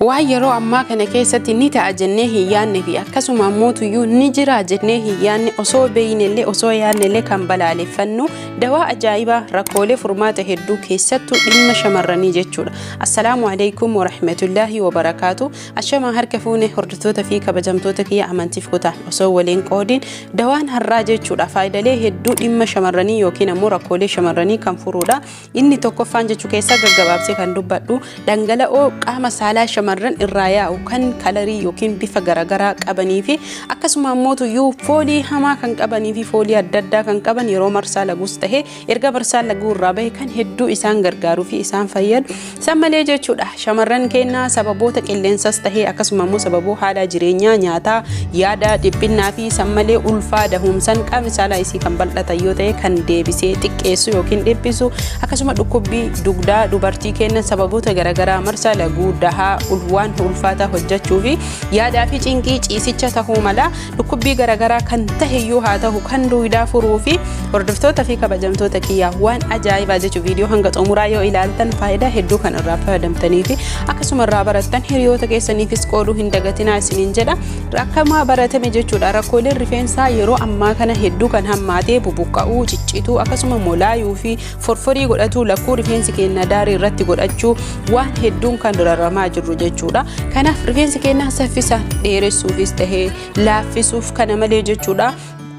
Waayyeroo ammaa kana keessatti ni ta'a jennee hin yaadne fi akkasuma mootuyyuu ni jira jennee hin yaadne osoo beeynellee osoo yaadnellee kan balaaleffannu dawaa ajaa'ibaa rakkoolee furmaata hedduu keessattuu dhimma shamarranii jechuudha. Assalaamu alaykum wa rahmatullahi wa barakaatu. Ashama harka fuune hordoftoota fi kabajamtoota kiyya amantiif kutaa osoo waliin qoodin dawaan har'aa jechuudha faayidalee hedduu dhimma shamarranii yookiin ammoo rakkoolee shamarranii kan furuudha. Inni tokkoffaan jechuu keessa gaggabaabsee kan dubbadhu dhangala'oo qaama saalaa shamarran irraa yaa'u kan kalarii yookiin bifa garagaraa qabanii fi akkasuma mootuyyuu foolii hamaa kan qabanii fi foolii adda addaa kan qaban yeroo marsaa laguus ta'e erga marsaa laguu irraa bahe kan hedduu isaan gargaaruu fi isaan fayyadu san malee jechuudha. Shamarran keenya sababoota qilleensas ta'e akkasuma immoo sababoo haala jireenyaa nyaataa yaada dhiphinnaa fi san malee ulfaa dahumsan qaama saalaa isii kan bal'atan yoo ta'e kan deebisee xiqqeessu yookiin dhiphisu akkasuma dhukkubbii dugdaa dubartii keenya sababoota garagaraa marsaa laguu dahaa waan ulfaataa hojjechuu fi yaadaa fi cinqii ciisicha tahuu mala dhukkubbii garagaraa kan tahe yoo haa ta'u kan duudaa furuu fi hordoftoota fi kabajamtoota kiyyaa waan ajaa'ibaa jechuun viidiyoo hanga xumuraa yoo ilaaltan faayidaa hedduu kan irraa fayyadamtanii fi akkasuma irraa barattan hiriyoota keessaniifis qooduu hin dagatinaa isiniin jedha. Akkuma baratame jechuudha rakkooleen rifeensaa yeroo ammaa kana hedduu kan hammaatee bubuqqa'uu ciccituu akkasuma molaayuu fi forforii godhatu lakkuu rifeensi keenya daarii irratti godhachuu waan hedduun kan dararamaa jiru jechuudha. Kanaaf rifeensi keenya saffisaan dheeressuufis tahee laaffisuuf kana malee jechuudha.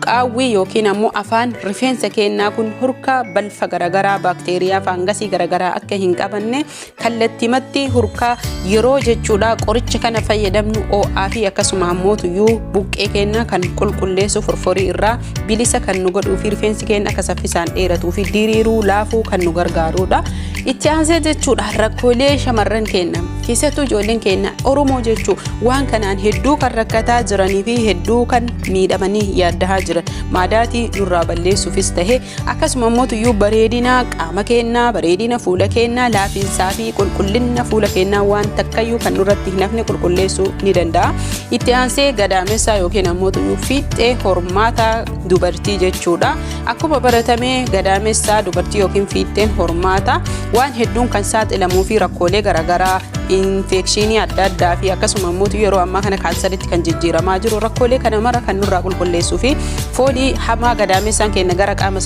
Qaawwii yookiin ammoo afaan rifeensa keenyaa kun hurka balfa garagaraa baakteeriyaa faangasii garagaraa akka hin qabanne kallattimatti hurka yeroo jechuudha qoricha kana fayyadamnu OA fi akkasuma mootuyyuu buqqee keenya kan qulqulleessu forforii irraa bilisa kan nu godhuu fi rifeensi keenya akka saffisaan dheeratuu fi diriiruu laafuu kan nu gargaarudha. Itti aansee jechuudha rakkoolee shamarran keenya keessattuu ijoolleen keenya Oromoo jechuu waan kanaan hedduu kan rakkataa jiranii fi hedduu kan miidhamanii yaaddahaa jiran maadaatii irraa balleessuufis tahe akkasuma mootuyyuu bareedina qaama keenyaa bareedina fuula keenyaa laafiinsaa fi qulqullina fuula keenyaa waan takkayyuu kan nurratti hin hafne qulqulleessuu ni danda'a. Itti aansee gadaamessaa yookiin mootuyyuu fiixee hormaataa dubartii jechuudha. Akkuma baratamee gadaamessaa dubartii yookiin fiixeen hormaataa waan hedduun kan saaxilamuu fi rakkoolee garagaraa infekshinii adda addaa fi akkasuma mootuyyuu yeroo ammaa kana kaansaritti kan jijjiiramaa jiru rakkoolee kana mara kan nurraa qulqulleessuu fi foolii hamaa gadaamessaan keenya gara qaama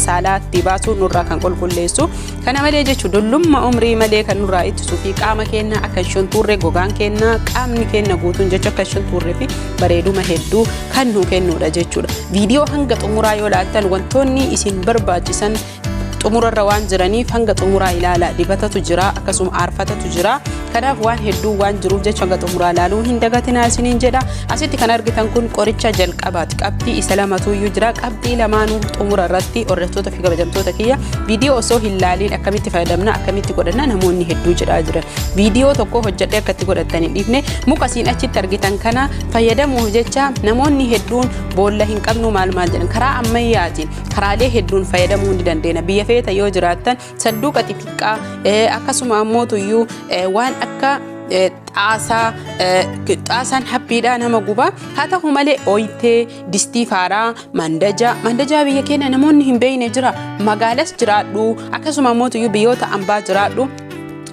saalaatti baasuu nurraa kan qulqulleessu kana malee jechuun dullummaa umrii malee kan nurraa ittisuu fi qaama keenya akka shuntuurree gogaan keenya qaamni keenya guutuun jecha akka shuntuurree fi bareeduma hedduu kan nu kennuudha jechuudha. Viidiyoo hanga xumuraa yoo ilaaltan wantoonni isin barbaachisan xumurarra waan jiraniif hanga xumuraa ilaalaa dibatatu jira akkasuma aarfatatu jira. Kanaaf waan hedduu waan jiruuf jecha hanga xumuraa ilaaluu hin dagatinaa isiniin jedha. Asitti kan argitan kun qoricha jalqabaati. Qabxii isa lamatuyyuu jira. Qabxii lamaanuu xumura irratti hordoftoota fi kabajamtoota kiyya viidiyoo osoo hin laaliin akkamitti fayyadamna akkamitti godhanna namoonni hedduu jedhaa jiran. Viidiyoo tokko hojjedhee akkatti godhattan hin dhiifne muka siin achitti argitan kana fayyadamuuf jecha namoonni hedduun boolla hin qabnu maal jedhan karaa ammayyaatiin karaalee hedduun fayyadamuu ni dandeenya. Biyya feeta yoo jiraattan sanduuqa xixiqqaa akkasuma mootuyyuu waan akka xaasaan haphiidhaa nama guba haa ta'u malee ooyitee distii faaraa mandajaa biyya keenya namoonni hin beekne jira magaalas jiraadhu akkasuma mootuyyuu biyyoota ambaa jiraadhu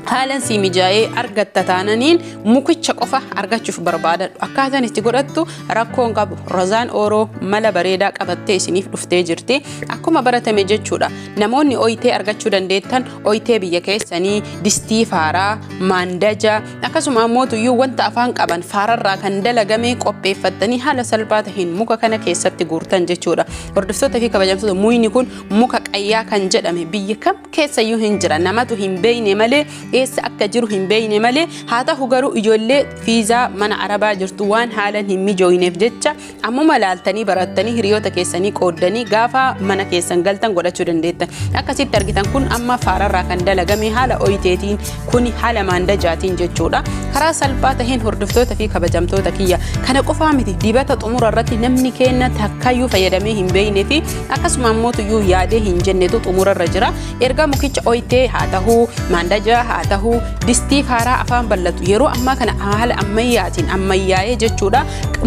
haalan si mijaa'ee argatta taananiin mukicha qofa argachuuf barbaadadhu akkaataan itti godhattu rakkoon qabu rozaan ooroo mala bareedaa qabattee isiniif dhuftee jirti. Akkuma baratame jechuudha namoonni ooyitee argachuu dandeettan ooyitee biyya keessanii distii faaraa mandaja akkasuma mootuyyuu wanta afaan qaban faararraa kan dalagame qopheeffattanii haala salphaa ta'een muka kana keessatti guurtan jechuudha. Hordoftoota fi kabajamtoota muyni kun muka qayyaa kan jedhame biyya kam keessayyuu hin jira namatu hin beekne malee eessa akka jiru hin beekne malee haa ta'u garuu ijoollee fiizaa mana arabaa jirtu waan haalan hin mijooyneef jecha ammuma laaltanii barattanii hiriyoota keessanii qooddanii gaafa mana keessan galtan godhachuu dandeettan. Akkasitti argitan kun amma faararraa kan dalagame haala ooyiteetiin kun haala mandajaatiin jechuudha. Karaa salphaa ta'een hordoftoota fi kabajamtoota kiyya kana qofaa miti dibata xumura irratti namni keenya takkayyuu fayyadamee hin beekne fi akkasuma mootuyyuu yaadee hin jennetu xumura irra jira. Erga mukicha ooyitee haa ta'u mandajaa haa ta'u distii haaraa afaan bal'atu yeroo ammaa kana haala ammayyaatiin ammayyaa'ee jechuudha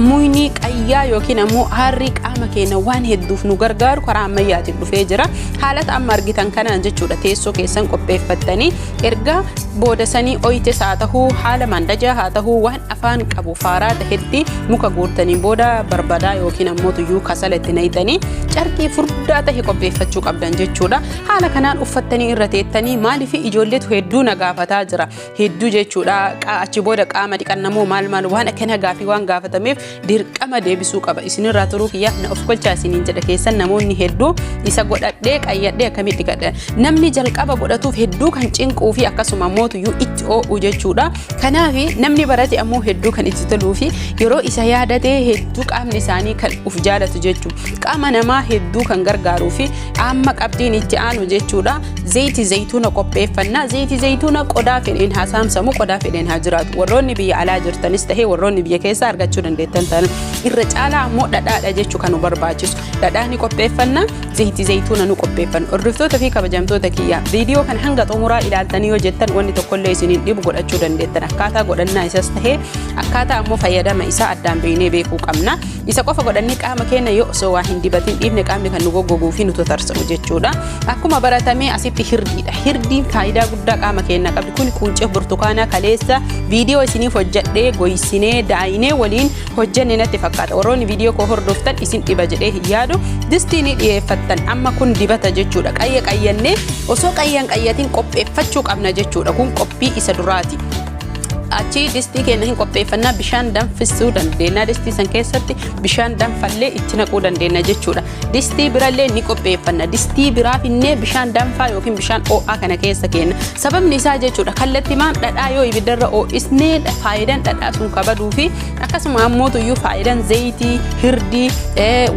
muyni qayyaa yookiin ammoo harri qaama keenya waan hedduuf nu gargaaru karaa ammayyaatiin dhufee jira haalata amma argitan kanaan jechuudha teessoo keessan qopheeffattanii erga boodasanii oyite haa ta'u haala mandajaa haa ta'u waan afaan qabu faaraa ta'etti muka guurtanii booda barbadaa yookiin ammoo tuyyuu kasala itti naqxanii carqii furdaa ta'e qopheeffachuu qabdan jechuudha haala kanaan uffattanii irra teettanii maaliif ijoolleetu hedduu na gaafataa jira hedduu jechuudha achi booda qaama dhiqannamoo maal waan akkana gaafii waan gaafatameef dirqama deebisuu qaba isinirraa turuu kiyya na of kolchaa isiniin jedha keessan namoonni hedduu isa godhadhee qayyadhee akkamitti gadha namni jalqaba godhatuuf hedduu kan cinquu fi akkasuma mootuyyuu itti oo'u jechuudha kanaaf namni barate ammoo hedduu kan itti toluu fi yeroo isa yaadatee hedduu qaamni isaanii kan uf jaalatu jechuudha qaama namaa hedduu kan gargaaruu fi amma qabdiin itti aanu jechuudha zayitii zayituuna qopheeffannaa zayitii zayituuna qodaa fedheen haa saamsamu qodaa fedheen haa jiraatu warroonni biyya alaa jirtanis ta'ee warroonni biyya keessa argachuu dandeettan ta'an irra caalaa ammoo dhadhaadha jechuu kan nu barbaachisu dhadhaani qopheeffannaa zayitii zayituuna nu qopheeffannu hordoftoota fi kabajamtoota kiyya viidiyoo kan hanga xumuraa ilaaltanii yoo jettan wanni tokkollee isiniin dhibu godhachuu dandeettan akkaataa godhannaa isas ta'ee akkaataa ammoo fayyadama isaa addaan beeknee beekuu qabna isa qofa godhannee qaama keenya yoo osoo waa hin dibatin dhiibne qaamni kan nu goggoguu fi nu totarsa'u jechuudha akkuma baratamee asitti hirdiidha hirdiin faayidaa guddaa qaama keenya qabdi kun quncee burtukaanaa kaleessa viidiyoo isiniif hojjedhee goysinee daayinee waliin hojjenne natti fakkaata warroonni viidiyoo koo hordoftan isin dhiba jedhee hin yaadu distii ni dhiyeeffattan amma kun dibata jechuudha qayyannee osoo qayyatin qopheeffachuu qabna jechuudha kun qophii isa duraati achi distii keenya hin qopheeffannaa bishaan danfisuu dandeenya distii san keessatti bishaan danfallee itti naquu dandeenya jechuudha distii birallee ni qopheeffanna distii biraaf innee bishaan danfaa yookiin bishaan oo'aa kana keessa kenna sababni isaa jechuudha kallattimaan dhadhaa yoo ibiddarra oo'isnee faayidaan dhadhaa sun kabaduu fi akkasuma ammoo tuyyuu faayidaan zayitii hirdii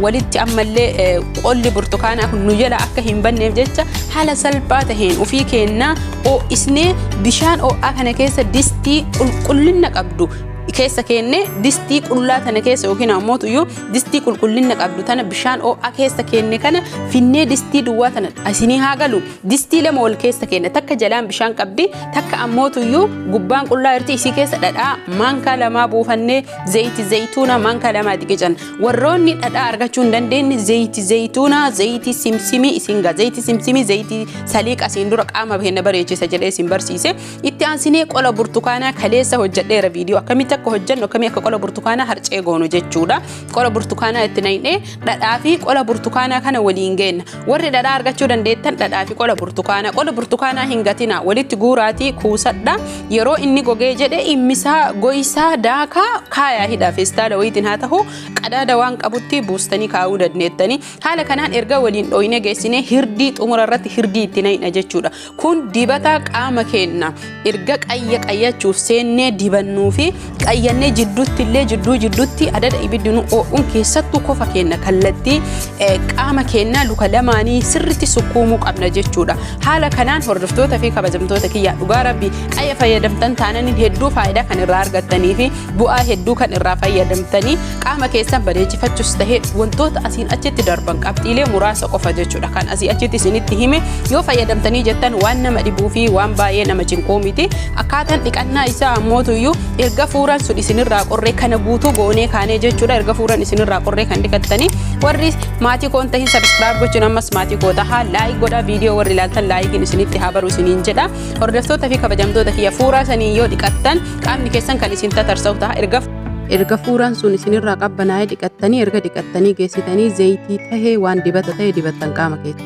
walitti ammallee qolli burtukaanaa kun nu jala akka hin banneef jecha haala salphaa taheen ofii kennaa oo'isnee bishaan oo'aa kana keessa distii qulqullina qabdu keessa kenne distii qullaa tana keessa yookiin ammoo tuyyuu distii qulqullina qabdu tana bishaan oo'aa keessa kenne kana finnee distii duwwaa tana isinii haa galu distii lama wal keessa kenne takka jalaan bishaan qabdi takka ammoo tuyyuu gubbaan qullaa irti isii keessa dhadhaa maankaa lamaa buufannee zayitii zayituuna maankaa lamaa diqican warroonni dhadhaa argachuu hin dandeenye zayitii zayituuna zayitii simsimii isin gaa zayitii simsimii zayitii saliiqa isin dura qaama keenya bareechisa jedhee isin barsiise itti aansinee qola burtukaanaa kaleessa hojjedheera viidiyoo akkamitti akka hojjennu akkamii akka qola burtukaanaa harcee goonu jechuudha qola burtukaanaa itti naqnee dhadhaa fi qola burtukaanaa kana waliin geenna warri dhadhaa argachuu dandeettan dhadhaa fi qola burtukaanaa hin gatina walitti guuraatii kuusadha yeroo inni gogee jedhe immisaa goysaa daakaa kaayaa hidhaa feestaala wayitiin haa ta'u qadaada waan qabutti buustanii kaa'uu dandeettanii haala kanaan erga waliin dhoyne geessinee hirdii xumura irratti hirdii itti naqna jechuudha kun dibata qaama keenya erga qayyachuuf seennee dibannuu fi qayyannee jidduutti adada ibiddi nu oo'uun keessattuu kofa keenya kallattii qaama keenya luka lamaanii sirritti sukkuumuu qabna jechuudha haala kanaan hordoftoota fi kabajamtoota kiyya dhugaa rabbi qayya fayyadamtan taananii hedduu faayidaa kan irraa argattanii fi bu'aa hedduu kan irraa fayyadamtanii qaama keessan bareechifachuus tahee wantoota asiin achitti darban qabxiilee muraasa qofa jechuudha kan asii achitti isinitti hime yoo fayyadamtanii jettan waan nama dhibuu fi waan baay'ee nama cinquu miti akkaataan dhiqannaa isaa ammoo tuyyuu erga fuuran sun isinirraa qorree kana guutuu goonee kaanee jechuudha erga fuuran isinirraa qorree kan dhiqattanii warri maatii koon tahin subscribe gochuun ammas maatii koo tahaa laayik godhaa viidiyoo warri ilaaltan laayikiin isinitti haa baru isiniin jedha hordoftoota fi kabajamtoota kiyya fuuraa sanii yoo dhiqattan qaamni keessan kan isin tatarsa'u taha erga fuuran sun isinirraa qabbanaa'ee dhiqattanii erga dhiqattanii geessitanii zayitii tahee waan dibata ta'e dibattan qaama keessa